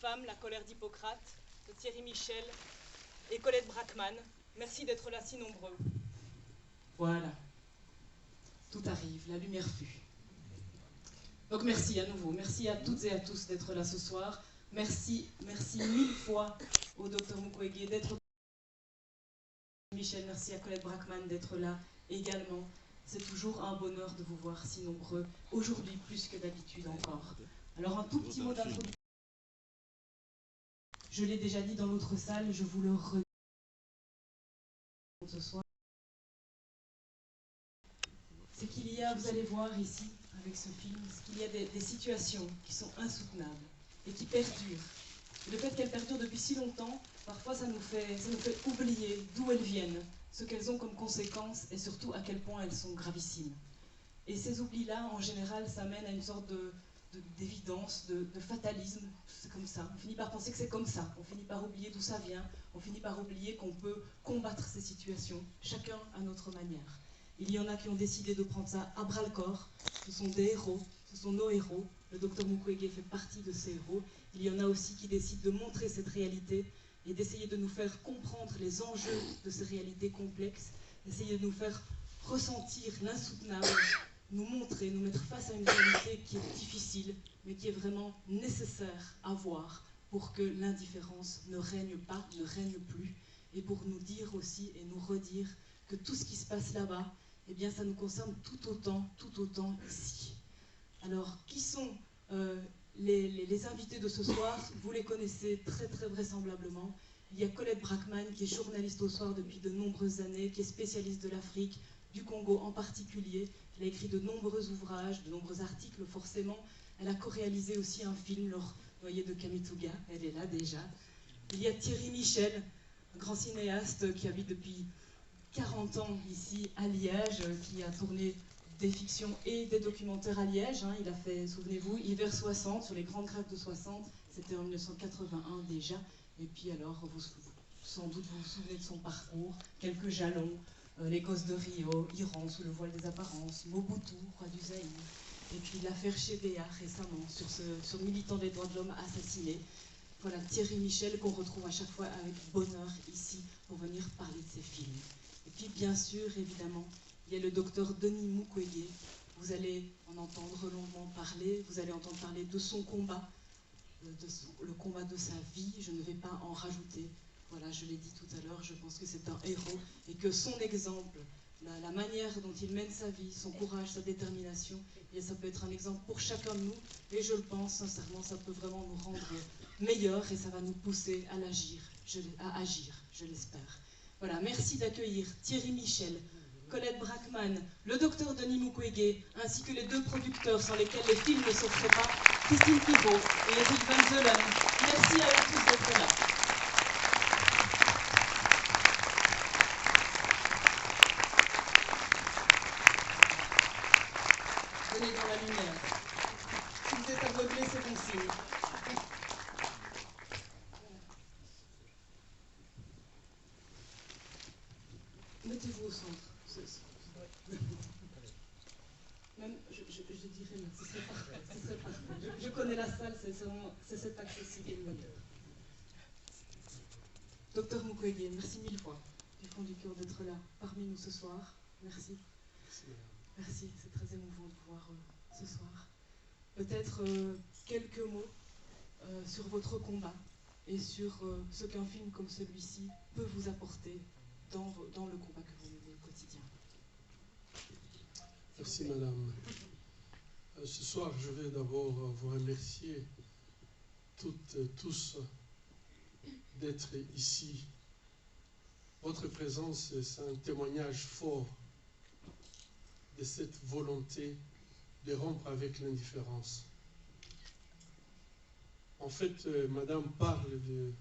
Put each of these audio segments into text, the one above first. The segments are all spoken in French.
femme, la colère d'Hippocrate, de Thierry Michel et Colette Brackman. Merci d'être là si nombreux. Voilà. Tout arrive, la lumière fut. Donc merci à nouveau, merci à toutes et à tous d'être là ce soir. Merci mille fois au Dr Mukwege d'être là. Michel, merci à Colette Brackman d'être là également. C'est toujours un bonheur de vous voir si nombreux, aujourd'hui plus que d'habitude encore. Alors un tout petit mot d'introduction. Je l'ai déjà dit dans l'autre salle, je vous le redis ce soir. C'est qu'il y a, vous allez voir ici, avec ce film, qu'il y a des situations qui sont insoutenables et qui perdurent. Et le fait qu'elles perdurent depuis si longtemps, parfois ça nous fait oublier d'où elles viennent, ce qu'elles ont comme conséquences et surtout à quel point elles sont gravissimes. Et ces oublis-là, en général, ça mène à une sorte d'évidence, de fatalisme. C'est comme ça. On finit par penser que c'est comme ça. On finit par oublier d'où ça vient. On finit par oublier qu'on peut combattre ces situations, chacun à notre manière. Il y en a qui ont décidé de prendre ça à bras-le-corps. Ce sont des héros, ce sont nos héros. Le Dr Mukwege fait partie de ces héros. Il y en a aussi qui décident de montrer cette réalité et d'essayer de nous faire comprendre les enjeux de ces réalités complexes, d'essayer de nous faire ressentir l'insoutenable, nous montrer, nous mettre face à une réalité qui est difficile, mais qui est vraiment nécessaire à voir pour que l'indifférence ne règne pas, ne règne plus, et pour nous dire aussi et nous redire que tout ce qui se passe là-bas, eh bien ça nous concerne tout autant ici. Alors, qui sont les invités de ce soir? Vous les connaissez très vraisemblablement. Il y a Colette Brackman, qui est journaliste au soir depuis de nombreuses années, qui est spécialiste de l'Afrique, du Congo en particulier. Elle a écrit de nombreux ouvrages, de nombreux articles forcément. Elle a co-réalisé aussi un film, Le Noyer de Kamituga, elle est là déjà. Il y a Thierry Michel, un grand cinéaste qui habite depuis 40 ans ici à Liège, qui a tourné des fictions et des documentaires à Liège. Il a fait, souvenez-vous, Hiver 60, sur les grandes grèves de 60, c'était en 1981 déjà. Et puis alors, sans doute vous vous souvenez de son parcours, quelques jalons, les Gosses de Rio, Iran sous le voile des apparences, Mobutu, roi du Zaïre, et puis l'affaire Chebea récemment, sur militant des droits de l'homme assassiné. Voilà, Thierry Michel qu'on retrouve à chaque fois avec bonheur ici pour venir parler de ses films. Et puis bien sûr, évidemment, il y a le docteur Denis Mukwege. Vous allez en entendre longuement parler, vous allez entendre parler de son combat, le combat de sa vie, je ne vais pas en rajouter. Voilà, je l'ai dit tout à l'heure, je pense que c'est un héros et que son exemple, la manière dont il mène sa vie, son courage, sa détermination, et ça peut être un exemple pour chacun de nous. Et je le pense sincèrement, ça peut vraiment nous rendre meilleurs et ça va nous pousser à agir, je l'espère. Voilà, merci d'accueillir Thierry Michel, Colette Brackman, le docteur Denis Mukwege, ainsi que les deux producteurs sans lesquels les films ne se feraient pas, Christine Pivot et Eric Van Zelen. Merci à eux tous d'être là. Venez dans la lumière. Si vous êtes aveuglé, c'est bon signe. Mettez-vous au centre. Même, je dirais, ce serait parfait. Je connais la salle, c'est cet accessible. Docteur Mukwege, merci mille fois du fond du cœur d'être là parmi nous ce soir. Merci. Merci, c'est très émouvant de vous voir ce soir. Peut-être quelques mots sur votre combat et sur ce qu'un film comme celui-ci peut vous apporter dans le combat que vous menez au quotidien. Merci madame. Ce soir, je vais d'abord vous remercier toutes et tous d'être ici. Votre présence, c'est un témoignage fort de cette volonté de rompre avec l'indifférence. En fait, madame parle de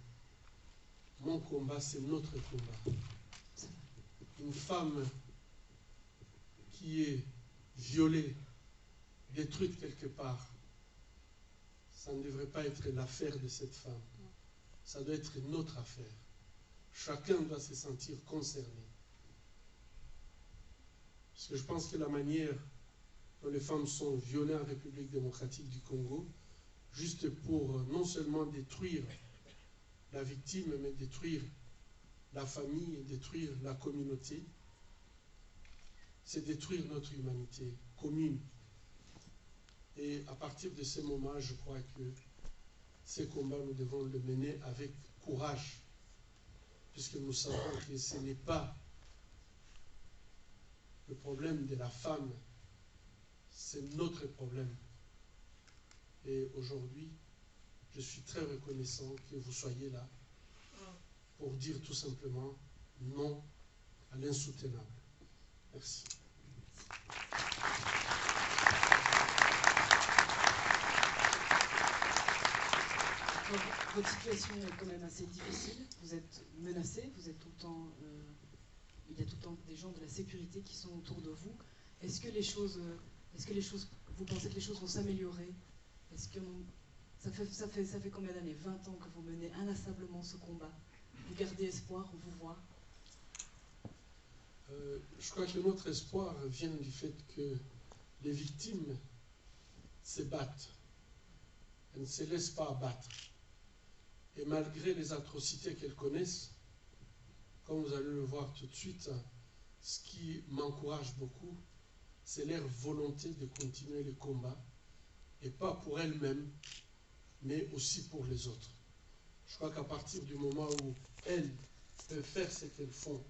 mon combat, c'est notre combat. Une femme qui est violée, détruite quelque part, ça ne devrait pas être l'affaire de cette femme. Ça doit être notre affaire. Chacun doit se sentir concerné. Parce que je pense que la manière dont les femmes sont violées en République démocratique du Congo, juste pour non seulement détruire la victime, mais détruire la famille et détruire la communauté. C'est détruire notre humanité commune. Et à partir de ce moment, je crois que ces combats, nous devons le mener avec courage, puisque nous savons que ce n'est pas le problème de la femme, c'est notre problème. Et aujourd'hui, je suis très reconnaissant que vous soyez là pour dire tout simplement non à l'insoutenable. Merci. Votre situation est quand même assez difficile. Vous êtes menacé, vous êtes tout le temps, il y a tout le temps des gens de la sécurité qui sont autour de vous. Est-ce que les choses, vous pensez que les choses vont s'améliorer? Est-ce que ça fait combien d'années? 20 ans que vous menez inlassablement ce combat. Vous gardez espoir, on vous voit? Je crois que notre espoir vient du fait que les victimes se battent. Elles ne se laissent pas abattre. Et malgré les atrocités qu'elles connaissent, comme vous allez le voir tout de suite, ce qui m'encourage beaucoup, c'est leur volonté de continuer le combat, et pas pour elles-mêmes, mais aussi pour les autres. Je crois qu'à partir du moment où elles peuvent faire ce qu'elles font,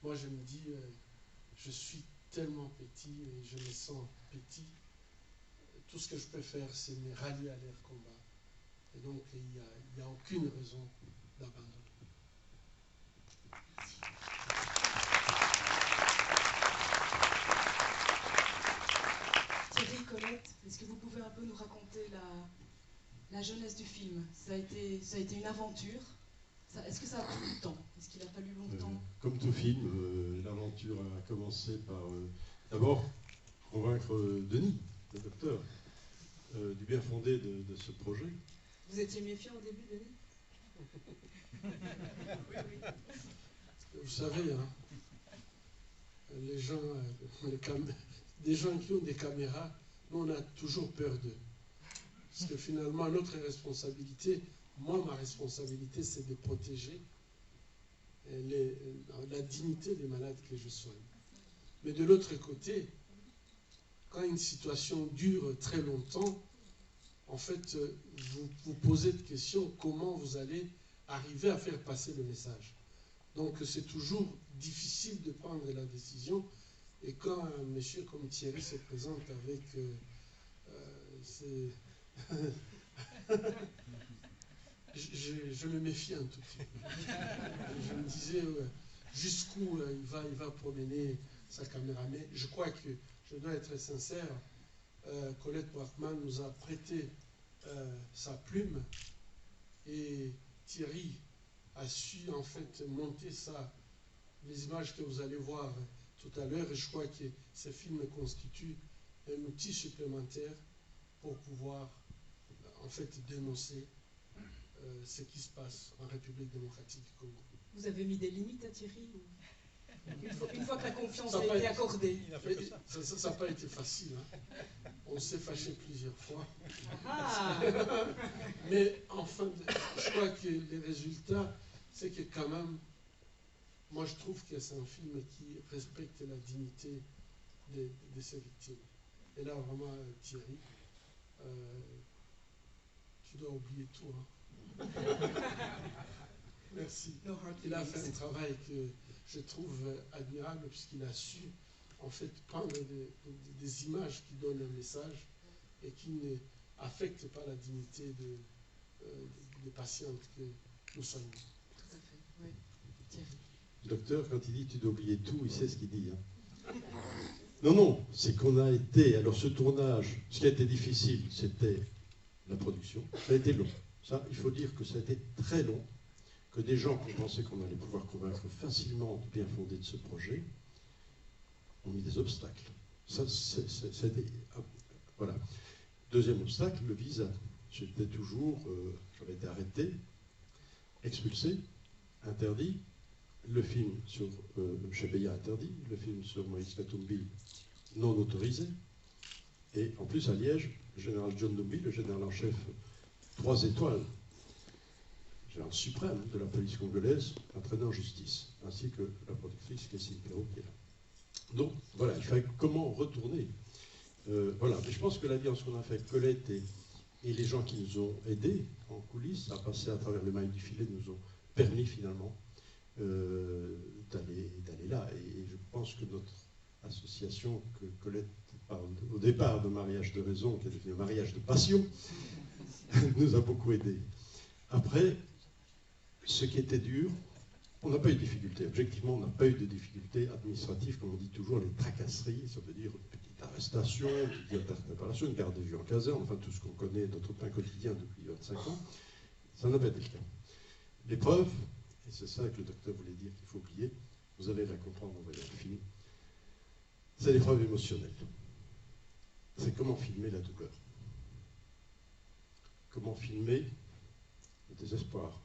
moi je me dis, je suis tellement petit et je me sens petit. Tout ce que je peux faire, c'est me rallier à leur combat. Et donc, il n'y a aucune raison d'abandonner. Thierry, Colette, est-ce que vous pouvez un peu nous raconter la jeunesse du film? Ça a été une aventure. Est-ce que ça a pris du temps? Est-ce qu'il a fallu longtemps? Comme tout film, l'aventure a commencé par d'abord convaincre Denis, le docteur, du bien fondé de ce projet. Vous étiez méfiant au début, Denis? Oui. Vous savez, hein, les gens, des gens qui ont des caméras, nous on a toujours peur d'eux. Parce que finalement, notre responsabilité, ma responsabilité, c'est de protéger la dignité des malades que je soigne. Mais de l'autre côté, quand une situation dure très longtemps, en fait, vous vous posez de questions comment vous allez arriver à faire passer le message. Donc c'est toujours difficile de prendre la décision. Et quand un monsieur comme Thierry se présente avec je me méfie un tout petit peu. Je me disais jusqu'où il va promener sa caméra. Mais je crois que, je dois être sincère, Colette Brackman nous a prêté sa plume et Thierry a su en fait monter les images que vous allez voir tout à l'heure, et je crois que ce film constitue un outil supplémentaire pour pouvoir en fait dénoncer ce qui se passe en République démocratique du Congo. Vous avez mis des limites à Thierry une fois que la confiance a été accordée? Ça n'a pas été facile. Hein. On s'est fâché plusieurs fois. Ah. Mais enfin, je crois que les résultats, c'est que quand même, moi je trouve que c'est un film qui respecte la dignité de ses victimes. Et là, vraiment, Thierry, tu dois oublier tout. Hein. Merci. Il a fait un travail que je trouve admirable, puisqu'il a su en fait prendre des images qui donnent un message et qui n'affectent pas la dignité des patientes que nous sommes. Tout à fait, oui. Thierry. Le docteur, quand il dit tu dois oublier tout, il sait ce qu'il dit. Hein. Non, c'est qu'on a été, alors ce tournage, ce qui a été difficile, c'était la production. Ça a été long. Ça, il faut dire que ça a été très long, que des gens qui pensaient qu'on allait pouvoir convaincre facilement du bien fondé de ce projet ont mis des obstacles. Ça, voilà. Deuxième obstacle, le visa. J'avais été arrêté, expulsé, interdit. Le film sur Chebeya interdit, le film sur Moïse Katumbi non autorisé. Et en plus, à Liège, le général John Nobby, le général en chef 3 étoiles, général suprême de la police congolaise, a traîné en justice, ainsi que la protectrice Cassie Perrault qui est là. Donc voilà, il fallait comment retourner. Voilà, mais je pense que l'alliance qu'on a fait avec Colette et les gens qui nous ont aidés en coulisses à passer à travers les mailles du filet nous ont permis finalement d'aller là. Et je pense que notre association, que Colette parle au départ de mariage de raison, qui est devenu mariage de passion, nous a beaucoup aidés. Après, ce qui était dur, on n'a pas eu de difficultés. Objectivement, on n'a pas eu de difficultés administratives, comme on dit toujours, les tracasseries, ça veut dire une petite arrestation, une petite interpellation, une garde de vue en caserne, enfin tout ce qu'on connaît, notre pain quotidien depuis 25 ans, ça n'a pas été le cas. L'épreuve, et c'est ça que le docteur voulait dire qu'il faut oublier, vous allez la comprendre en voyant le film, c'est l'épreuve émotionnelle. C'est comment filmer la douleur. Comment filmer le désespoir.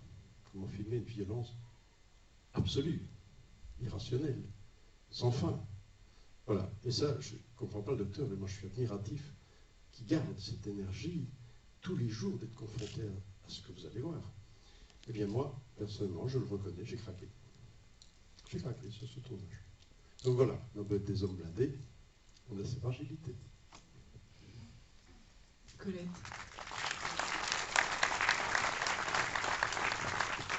Comment filmer une violence absolue, irrationnelle, sans fin. Voilà. Et ça, je ne comprends pas le docteur, mais moi je suis admiratif, qui garde cette énergie tous les jours d'être confronté à ce que vous allez voir. Eh bien moi, personnellement, je le reconnais, j'ai craqué. J'ai craqué sur ce tournage. Donc voilà, on doit être des hommes blindés, on a ces fragilités. Colette.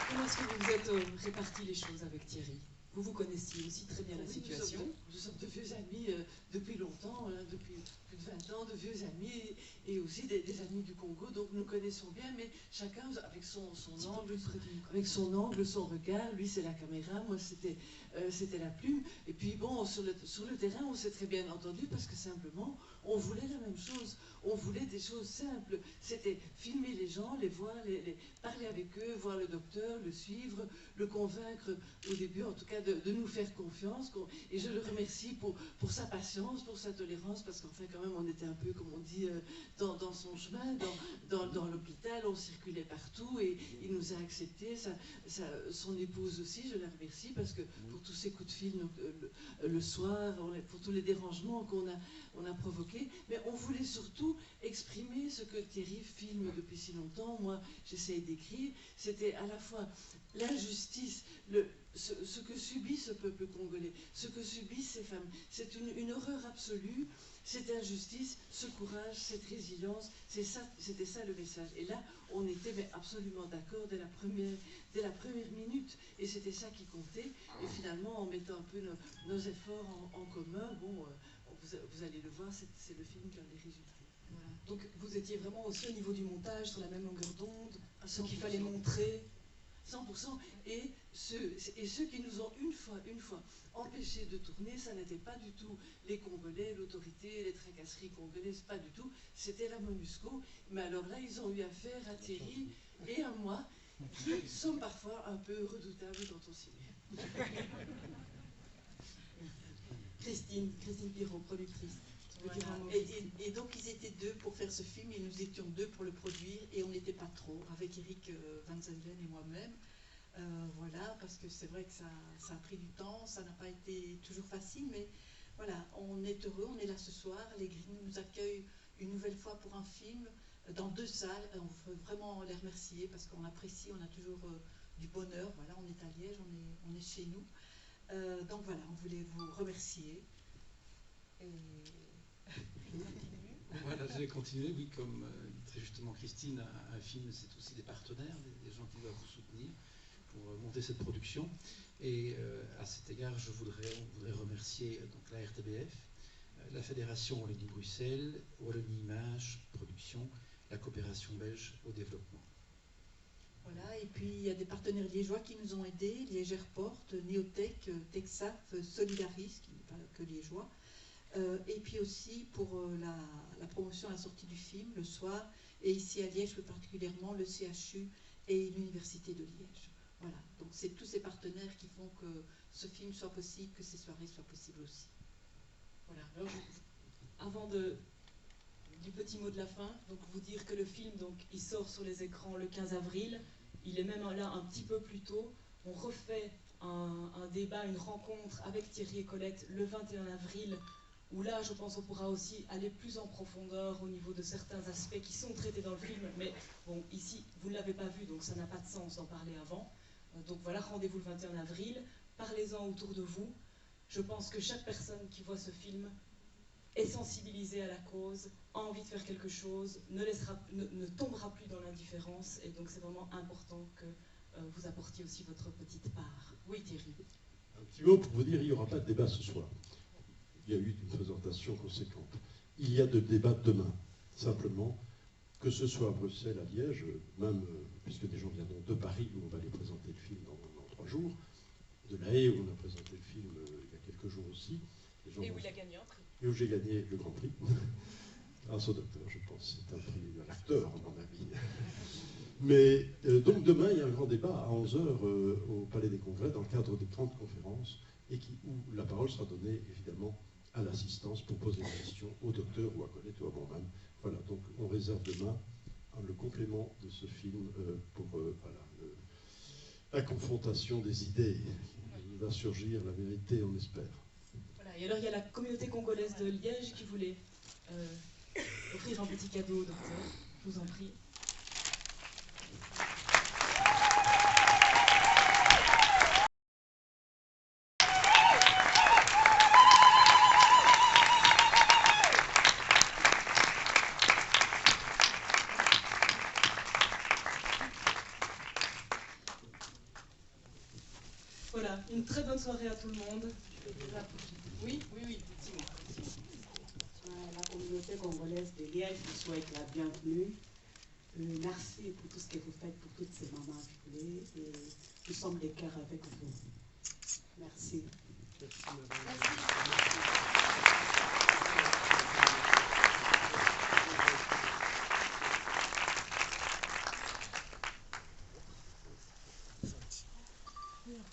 Comment est-ce que vous vous êtes répartis les choses avec Thierry? Vous vous connaissiez aussi très bien la situation. Nous sommes de vieux amis depuis longtemps, depuis plus de 20 ans, de vieux amis, et aussi des amis du Congo, donc nous connaissons bien, mais chacun avec son angle, son regard. Lui c'est la caméra, moi c'était la plume. Et puis bon, sur le terrain, on s'est très bien entendu parce que simplement, on voulait la même chose. On voulait des choses simples. C'était filmer les gens, les voir, parler avec eux, voir le docteur, le suivre, le convaincre au début, en tout cas, de nous faire confiance. Et je le remercie pour sa patience, pour sa tolérance, parce qu'enfin, quand même, on était un peu, comme on dit, dans son chemin, dans l'hôpital, on circulait partout et il nous a acceptés. Son épouse aussi, je la remercie, parce que pour tous ces coups de fil le soir, pour tous les dérangements qu'on a provoqués, mais on voulait surtout exprimer ce que Thierry filme depuis si longtemps. Moi, j'essaye d'écrire. C'était à la fois l'injustice, ce que subit ce peuple congolais, ce que subissent ces femmes. C'est une horreur absolue, cette injustice, ce courage, cette résilience. C'était ça le message. Et là, on était absolument d'accord dès la première minute. Et c'était ça qui comptait. Et finalement, en mettant un peu nos efforts en commun, bon, vous allez le voir, c'est le film qui en est résulté. Voilà. Donc vous étiez vraiment aussi au niveau du montage, sur la même longueur d'onde, ce qu'il fallait montrer. 100%. Et ceux qui nous ont une fois empêchés de tourner, ça n'était pas du tout les Congolais, l'autorité, les tracasseries congolaises, pas du tout. C'était la MONUSCO. Mais alors là, ils ont eu affaire à Thierry et à moi, qui sommes parfois un peu redoutables quand on s'y met. Christine Pirot, productrice. Voilà. Et donc ils étaient deux pour faire ce film et nous étions deux pour le produire et on n'était pas trop, avec Eric Van Zenden et moi-même. Voilà, parce que c'est vrai que ça a pris du temps, ça n'a pas été toujours facile, mais voilà, on est heureux, on est là ce soir. Les Grignoux nous accueillent une nouvelle fois pour un film dans 2 salles. On veut vraiment les remercier parce qu'on apprécie, on a toujours du bonheur. Voilà, on est à Liège, on est chez nous. Donc voilà, on voulait vous remercier. Et... Voilà, je vais continuer. Oui, comme très justement Christine, un film, c'est aussi des partenaires, des gens qui doivent vous soutenir pour monter cette production. Et à cet égard, on voudrait remercier donc, la RTBF, la Fédération Wallonie-Bruxelles, Wallonie Image Production, la coopération belge au développement. Voilà, et puis il y a des partenaires liégeois qui nous ont aidés, Liège Airport, Neotech, Texaf, Solidaris, qui n'est pas que liégeois. Et puis aussi pour la promotion à la sortie du film le soir, et ici à Liège plus particulièrement le CHU et l'Université de Liège. Voilà, donc c'est tous ces partenaires qui font que ce film soit possible, que ces soirées soient possibles aussi. Voilà, alors avant du petit mot de la fin, donc vous dire que le film, donc, il sort sur les écrans le 15 avril, il est même là un petit peu plus tôt, on refait un débat, une rencontre avec Thierry et Colette le 21 avril où là, je pense, on pourra aussi aller plus en profondeur au niveau de certains aspects qui sont traités dans le film. Mais bon, ici, vous ne l'avez pas vu, donc ça n'a pas de sens d'en parler avant. Donc voilà, rendez-vous le 21 avril. Parlez-en autour de vous. Je pense que chaque personne qui voit ce film est sensibilisée à la cause, a envie de faire quelque chose, ne tombera plus dans l'indifférence. Et donc c'est vraiment important que vous apportiez aussi votre petite part. Oui, Thierry. Un petit mot pour vous dire, il n'y aura pas de débat ce soir. Il y a eu une présentation conséquente. Il y a de débat demain. Simplement, que ce soit à Bruxelles, à Liège, même, puisque des gens viendront de Paris, où on va aller présenter le film dans 3 jours, de La Haye, où on a présenté le film il y a quelques jours aussi. Et où il a gagné un prix. Et où j'ai gagné le Grand Prix. Grâce au docteur, je pense. C'est un prix à l'acteur, à mon avis. Mais donc demain, il y a un grand débat à 11h au Palais des Congrès, dans le cadre des 30 conférences, et où la parole sera donnée, évidemment, à l'assistance pour poser des questions au docteur ou à Colette ou à moi-même. Voilà, donc on réserve demain le complément de ce film pour la confrontation des idées. Il va surgir la vérité, on espère. Voilà, et alors il y a la communauté congolaise de Liège qui voulait offrir un petit cadeau au docteur. Je vous en prie. Voilà, une très bonne soirée à tout le monde. Oui, effectivement. La communauté congolaise de Liège vous souhaite la bienvenue. Merci pour tout ce que vous faites pour toutes ces mamans violées. Et nous sommes de cœur avec vous. Merci. Merci, madame. Merci.